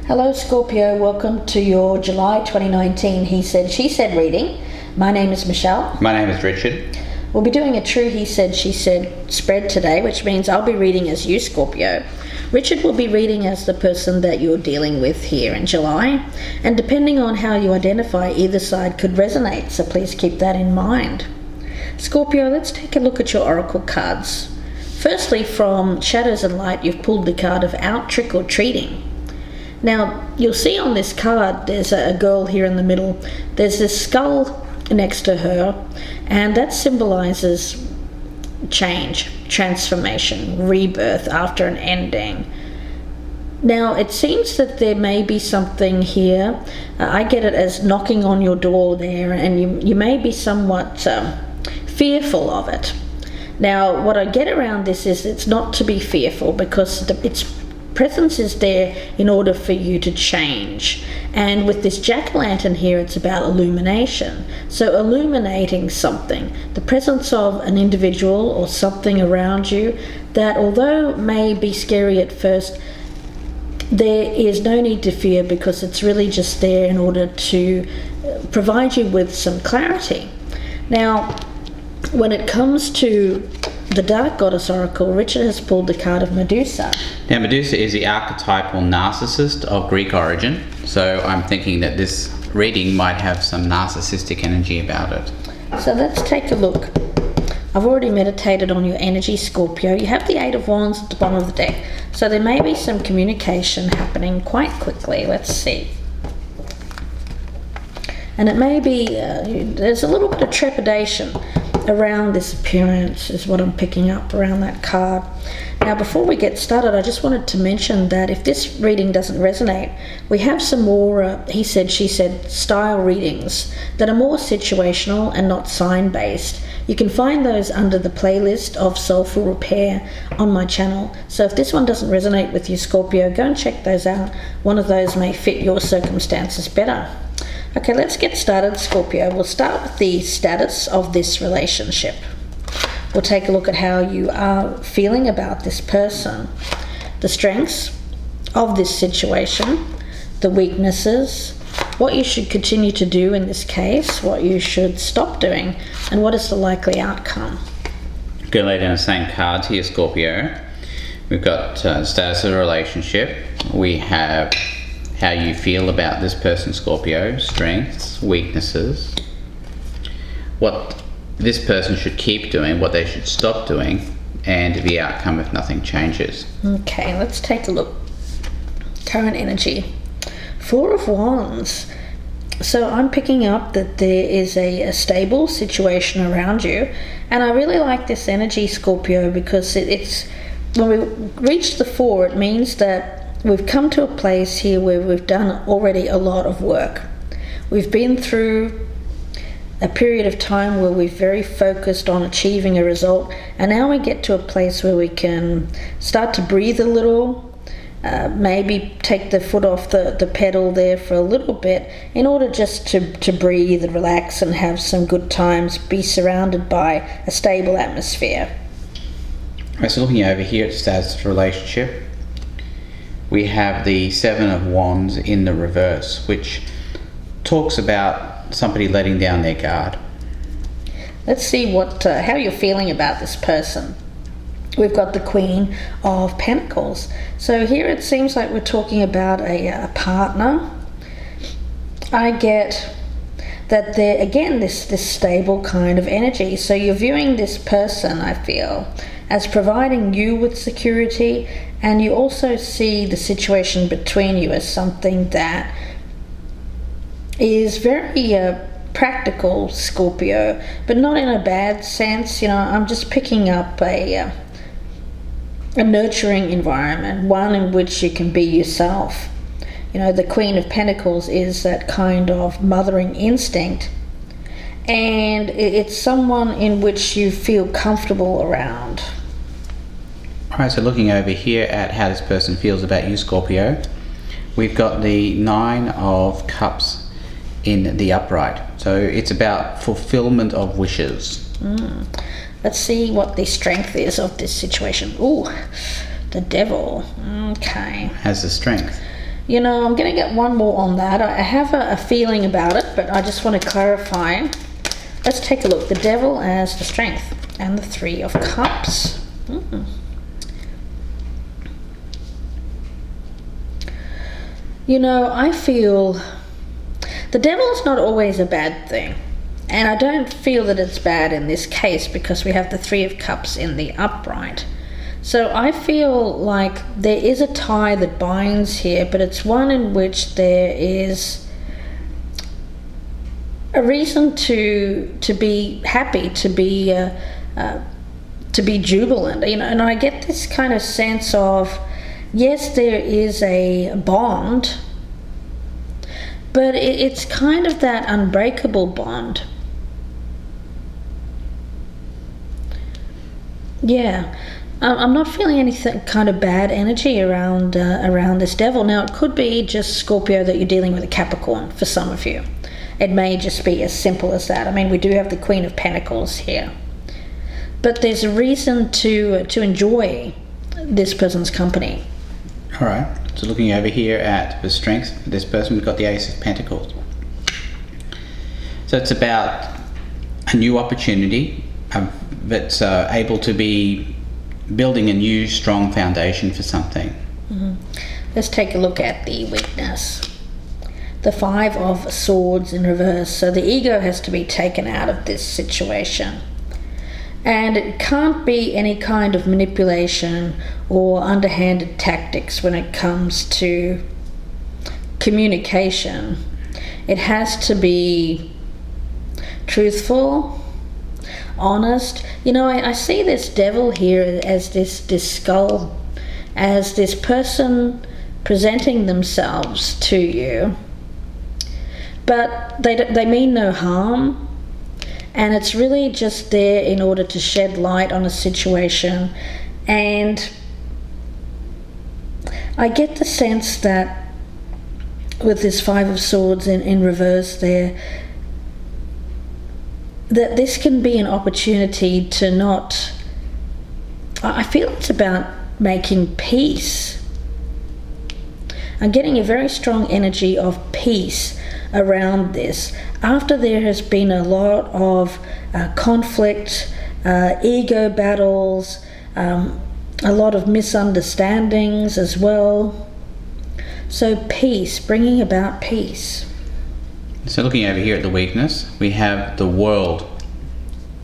Hello Scorpio, welcome to your July 2019 He Said, She Said reading. My name is Michelle. My name is Richard. We'll be doing a true He Said, She Said spread today, which means I'll be reading as you, Scorpio. Richard will be reading as the person that you're dealing with here in July. And depending on how you identify, either side could resonate, so please keep that in mind. Scorpio, let's take a look at your oracle cards. Firstly, from Shadows and Light, you've pulled the card of Out Trick or Treating. Now, you'll see on this card, there's a girl here in the middle. There's this skull next to her, and that symbolizes change, transformation, rebirth after an ending. Now, it seems that there may be something here. I get it as knocking on your door there, and you may be somewhat fearful of it. Now, what I get around this is it's not to be fearful, because its presence is there in order for you to change. And with this jack-o'-lantern here, it's about illumination. So illuminating something, the presence of an individual or something around you that, although may be scary at first, there is no need to fear, because it's really just there in order to provide you with some clarity. Now, when it comes to the Dark Goddess Oracle, Richard has pulled the card of Medusa. Now, Medusa is the archetypal narcissist of Greek origin, so I'm thinking that this reading might have some narcissistic energy about it. So let's take a look. I've already meditated on your energy, Scorpio. You have the Eight of Wands at the bottom of the deck, so there may be some communication happening quite quickly. Let's see. And it may be, there's a little bit of trepidation around this appearance is what I'm picking up around that card. Now, before we get started, I just wanted to mention that if this reading doesn't resonate, we have some more He Said, She Said style readings that are more situational and not sign-based. You can find those under the playlist of Soulful Repair on my channel. So if this one doesn't resonate with you, Scorpio, go and check those out. One of those may fit your circumstances better. Okay, let's get started, Scorpio. We'll start with the status of this relationship. We'll take a look at how you are feeling about this person, the strengths of this situation, the weaknesses, what you should continue to do in this case, what you should stop doing, and what is the likely outcome. I'm going to lay down the same cards here, Scorpio. We've got status of the relationship. We have how you feel about this person, Scorpio, strengths, weaknesses, what this person should keep doing, what they should stop doing, and the outcome if nothing changes. Okay, let's take a look. Current energy. Four of Wands. So I'm picking up that there is a stable situation around you, and I really like this energy, Scorpio, because it's when we reach the four, it means that we've come to a place here where we've done already a lot of work. We've been through a period of time where we're very focused on achieving a result, and now we get to a place where we can start to breathe a little, maybe take the foot off the pedal there for a little bit in order just to breathe and relax and have some good times, be surrounded by a stable atmosphere. Right, so looking over here at status of relationship, we have the Seven of Wands in the reverse, which talks about somebody letting down their guard. Let's see how you're feeling about this person. We've got the Queen of Pentacles. So here it seems like we're talking about a partner. I get that they're, again, this stable kind of energy. So you're viewing this person, I feel, as providing you with security, and you also see the situation between you as something that is very practical, Scorpio, but not in a bad sense. You know, I'm just picking up a nurturing environment, one in which you can be yourself. You know, the Queen of Pentacles is that kind of mothering instinct, and it's someone in which you feel comfortable around. Alright, so looking over here at how this person feels about you, Scorpio, we've got the Nine of Cups in the upright. So it's about fulfillment of wishes. Let's see what the strength is of this situation. Ooh, the Devil. Okay. Has the strength. You know, I'm going to get one more on that. I have a feeling about it, but I just want to clarify. Let's take a look. The Devil as the Strength and the Three of Cups. You know, I feel the Devil's not always a bad thing. And I don't feel that it's bad in this case because we have the Three of Cups in the upright. So I feel like there is a tie that binds here, but it's one in which there is a reason to be happy, to be jubilant, you know. And I get this kind of sense of, yes, there is a bond, but it's kind of that unbreakable bond. Yeah, I'm not feeling anything kind of bad energy around this Devil. Now, it could be just Scorpio that you're dealing with a Capricorn for some of you. It may just be as simple as that. I mean, we do have the Queen of Pentacles here. But there's a reason to enjoy this person's company. All right, so looking over here at the strengths of this person, we've got the Ace of Pentacles. So it's about a new opportunity that's able to be building a new strong foundation for something. Let's take a look at the weakness. The Five of Swords in reverse. So the ego has to be taken out of this situation. And it can't be any kind of manipulation or underhanded tactics when it comes to communication. It has to be truthful, honest. You know, I see this Devil here as this skull, as this person presenting themselves to you, but they mean no harm. And it's really just there in order to shed light on a situation. And I get the sense that with this Five of Swords in reverse there, that this can be an opportunity to not... I feel it's about making peace. I'm getting a very strong energy of peace around this. After there has been a lot of conflict, ego battles, a lot of misunderstandings as well. So peace, bringing about peace. So looking over here at the weakness, we have the World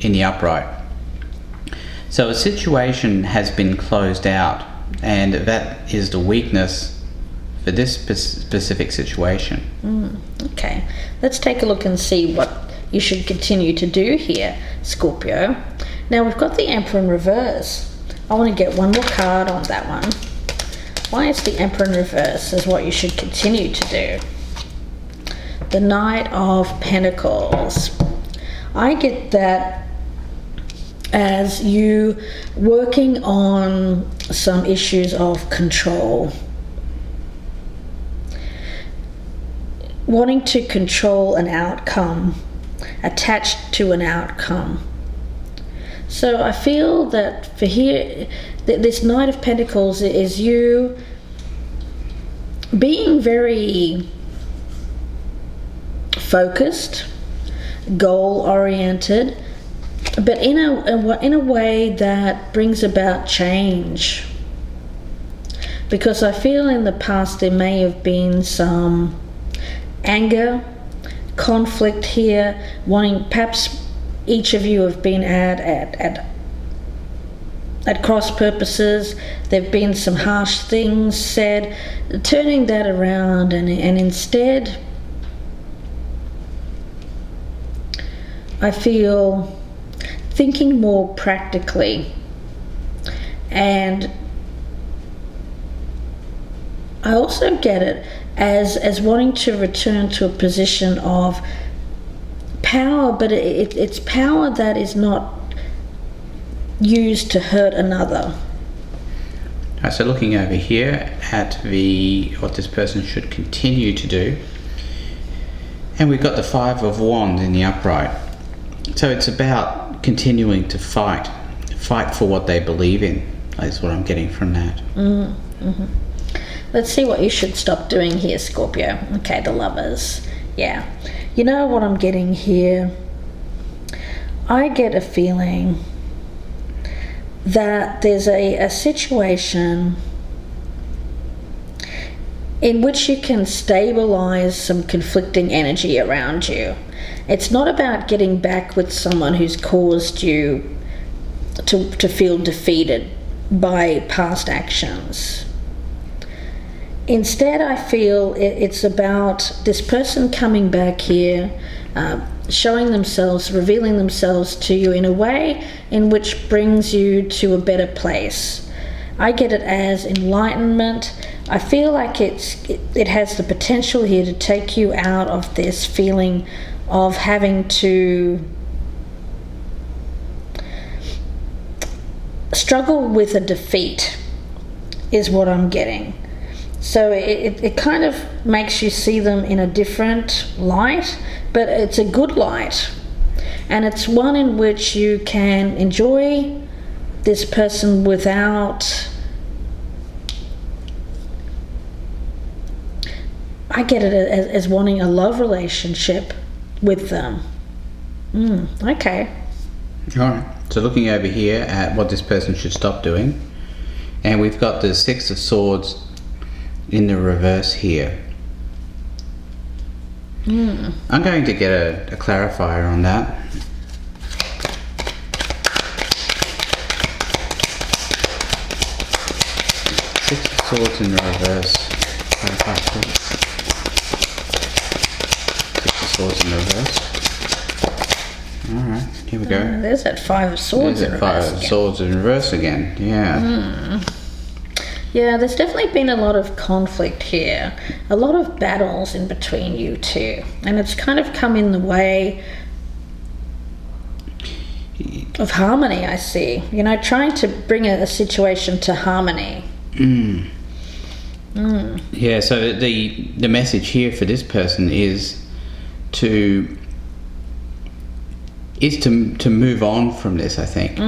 in the upright. So a situation has been closed out, and that is the weakness for this specific situation. Okay, let's take a look and see what you should continue to do here, Scorpio. Now we've got the Emperor in reverse. I want to get one more card on that one. Why is the Emperor in reverse is what you should continue to do. The Knight of Pentacles. I get that as you working on some issues of control. Wanting to control an outcome, attached to an outcome. So I feel that for here, this Knight of Pentacles is you being very focused, goal-oriented, but in a way that brings about change. Because I feel in the past there may have been some anger, conflict here, wanting, perhaps each of you have been at cross purposes. There have been some harsh things said, turning that around and instead I feel thinking more practically, and I also get it as wanting to return to a position of power, but it's power that is not used to hurt another. So looking over here at what this person should continue to do, and we've got the Five of Wands in the upright. So it's about continuing to fight for what they believe in. That's what I'm getting from that. Let's see what you should stop doing here, Scorpio. Okay, the Lovers. Yeah. You know what I'm getting here? I get a feeling that there's a situation in which you can stabilize some conflicting energy around you. It's not about getting back with someone who's caused you to feel defeated by past actions. Instead, I feel it's about this person coming back here, showing themselves, revealing themselves to you in a way in which brings you to a better place. I get it as enlightenment. I feel like it has the potential here to take you out of this feeling of having to struggle with a defeat, is what I'm getting. So it kind of makes you see them in a different light, but it's a good light. And it's one in which you can enjoy this person without... I get it as wanting a love relationship with them. Okay. All right. So looking over here at what this person should stop doing, and we've got the Six of Swords in the reverse here. I'm going to get a clarifier on that. Six of Swords in the reverse. Clarify, please. Six of Swords in the reverse. Alright, here we go. There's that Five of Swords in reverse. Five of Swords in reverse again, yeah. Yeah, there's definitely been a lot of conflict here, a lot of battles in between you two, and it's kind of come in the way of harmony, I see. You know, trying to bring a situation to harmony. Yeah, so the message here for this person is to move on from this, I think,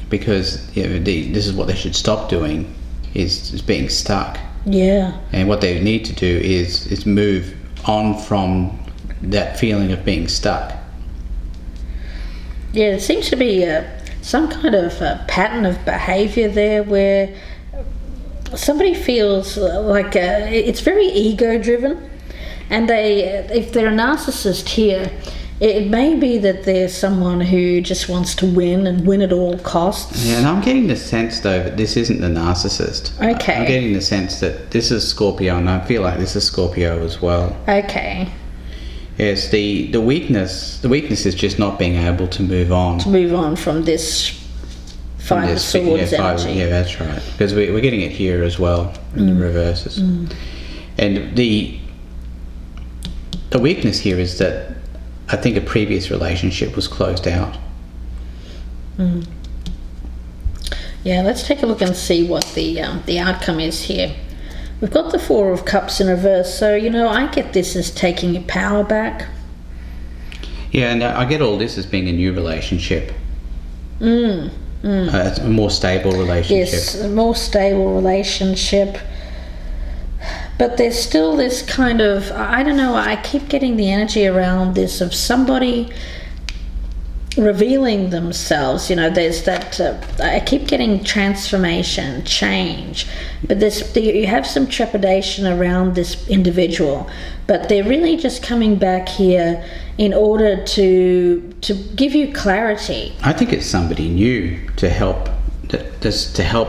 because this is what they should stop doing. Is being stuck. Yeah. And what they need to do is move on from that feeling of being stuck. Yeah, it seems to be some kind of a pattern of behavior there where somebody feels like it's very ego driven, and if they're a narcissist here, it may be that there's someone who just wants to win and win at all costs. Yeah, and I'm getting the sense, though, that this isn't the narcissist. Okay. I'm getting the sense that this is Scorpio, and I feel like this is Scorpio as well. Okay. Yes, the weakness is just not being able to move on. To move on from this Five of Swords energy. Yeah, that's right. Because we're getting it here as well, in the reverses. And the weakness here is that I think a previous relationship was closed out. Yeah, let's take a look and see what the outcome is here. We've got the Four of Cups in reverse, so, you know, I get this as taking your power back. Yeah, and I get all this as being a new relationship. A more stable relationship. Yes, a more stable relationship. But there's still this kind of, I don't know, I keep getting the energy around this of somebody revealing themselves. You know, there's that, I keep getting transformation, change. But you have some trepidation around this individual. But they're really just coming back here in order to give you clarity. I think it's somebody new to help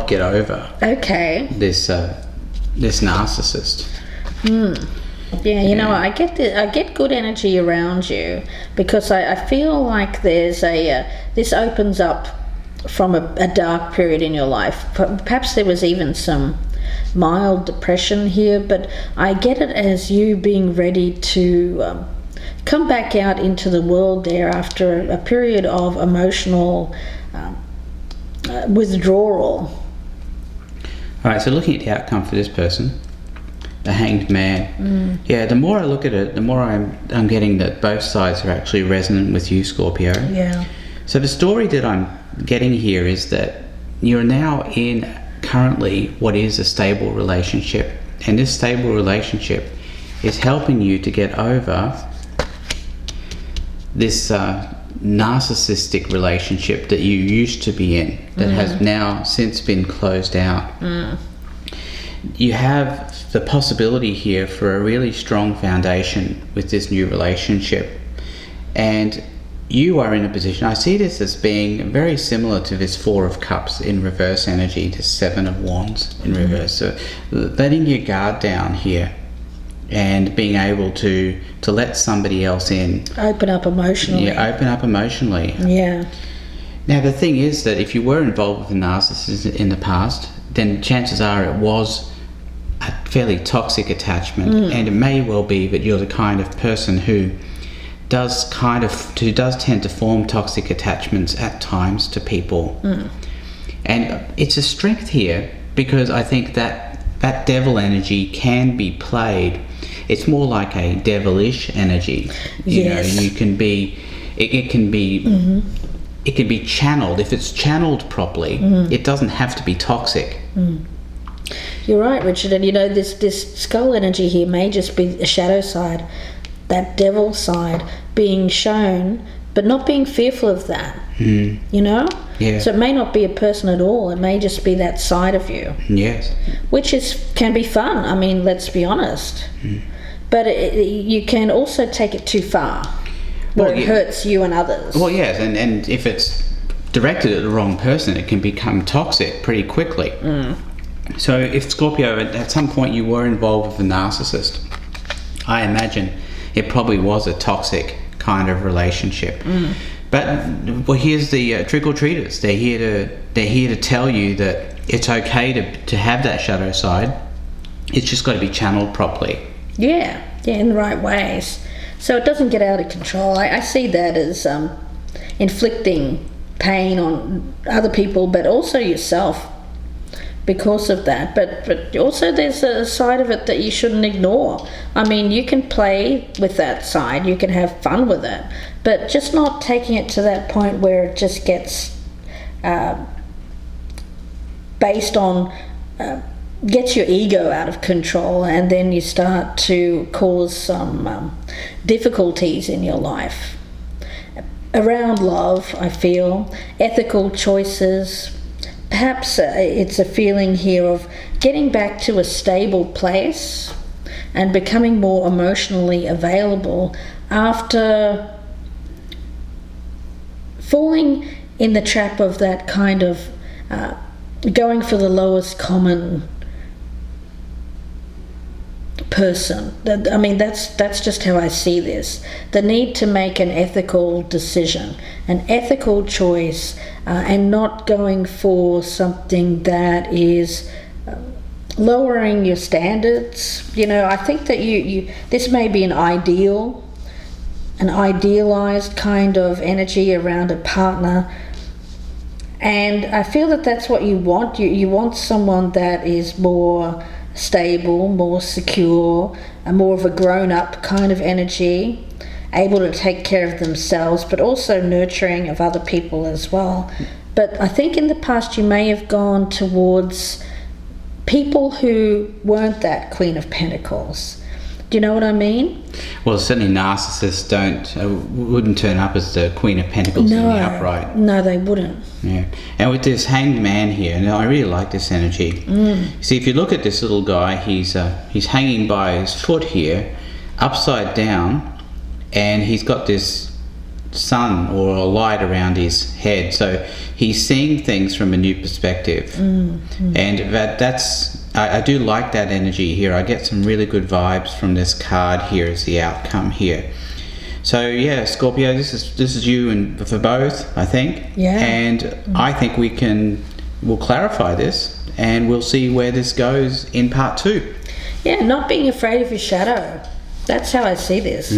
get over. Okay. This narcissist. Yeah, you know, I get good energy around you, because I feel like there's this opens up from a dark period in your life. Perhaps there was even some mild depression here, but I get it as you being ready to come back out into the world there after a period of emotional withdrawal. All right, so looking at the outcome for this person, the Hanged Man. Yeah, the more I look at it, the more I'm getting that both sides are actually resonant with you, Scorpio. Yeah. So the story that I'm getting here is that you're now in currently what is a stable relationship And this stable relationship is helping you to get over this narcissistic relationship that you used to be in that has now since been closed out. You have the possibility here for a really strong foundation with this new relationship, and you are in a position, I see this as being very similar to this Four of Cups in reverse energy, the Seven of Wands in reverse. So letting your guard down here and being able to let somebody else in. Open up emotionally. Yeah, open up emotionally. Yeah. Now the thing is that if you were involved with a narcissist in the past, then chances are it was a fairly toxic attachment, and it may well be that you're the kind of person who does tend to form toxic attachments at times to people. And it's a strength here because I think that devil energy can be played. It's more like a devilish energy. You know, you can be, it can be channeled. If it's channeled properly, it doesn't have to be toxic. You're right, Richard. And you know, this skull energy here may just be a shadow side, that devil side being shown, but not being fearful of that. You know? Yeah. So it may not be a person at all. It may just be that side of you. Yes. Which can be fun. I mean, let's be honest. But you can also take it too far, where it hurts you and others. Well, yes, and if it's directed at the wrong person, it can become toxic pretty quickly. So if Scorpio, at some point you were involved with a narcissist, I imagine it probably was a toxic kind of relationship. But well, here's the trick-or-treaters. They're here to tell you that it's okay to have that shadow side. It's just got to be channeled properly. Yeah, in the right ways. So it doesn't get out of control. I see that as inflicting pain on other people, but also yourself because of that. But also there's a side of it that you shouldn't ignore. I mean, you can play with that side, you can have fun with it, but just not taking it to that point where it just gets based on gets your ego out of control, and then you start to cause some difficulties in your life around love. I feel ethical choices, perhaps it's a feeling here of getting back to a stable place and becoming more emotionally available after falling in the trap of that kind of going for the lowest common person. I mean, that's just how I see this. The need to make an ethical decision, an ethical choice, and not going for something that is lowering your standards. You know, I think that you this may be an idealized kind of energy around a partner, and I feel that that's what you want. You want someone that is more stable, more secure, and more of a grown-up kind of energy, able to take care of themselves, but also nurturing of other people as well. But I think in the past you may have gone towards people who weren't that Queen of Pentacles. Do you know what I mean? Well, certainly narcissists wouldn't turn up as the Queen of Pentacles in the upright. No, they wouldn't. Yeah, and with this Hanged Man here, and I really like this energy. See, if you look at this little guy, he's hanging by his foot here, upside down, and he's got this sun or a light around his head, so he's seeing things from a new perspective. And that's I do like that energy here. I get some really good vibes from this card here as the outcome here. So yeah, Scorpio, this is you and for both, I think. Yeah. And I think we'll clarify this and we'll see where this goes in part 2. Yeah, not being afraid of your shadow. That's how I see this.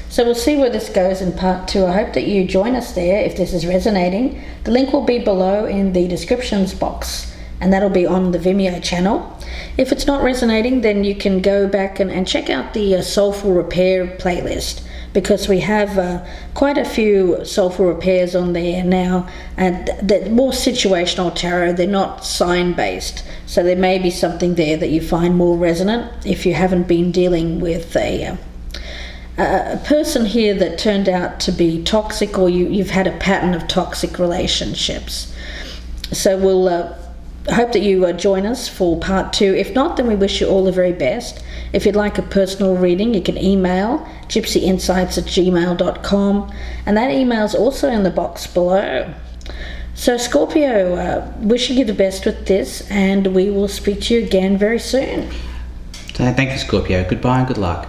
So we'll see where this goes in part 2. I hope that you join us there if this is resonating. The link will be below in the descriptions box, and that'll be on the Vimeo channel. If it's not resonating, then you can go back and check out the Soulful Repair playlist because we have quite a few soulful repairs on there now, and they're more situational tarot. They're not sign based, so there may be something there that you find more resonant if you haven't been dealing with a person here that turned out to be toxic, or you've had a pattern of toxic relationships. So we'll hope that you join us for part 2. If not, then we wish you all the very best. If you'd like a personal reading, you can email gypsyinsights@gmail.com, and that email is also in the box below. So Scorpio, wishing you the best with this, and we will speak to you again very soon. So thank you, Scorpio. Goodbye and good luck.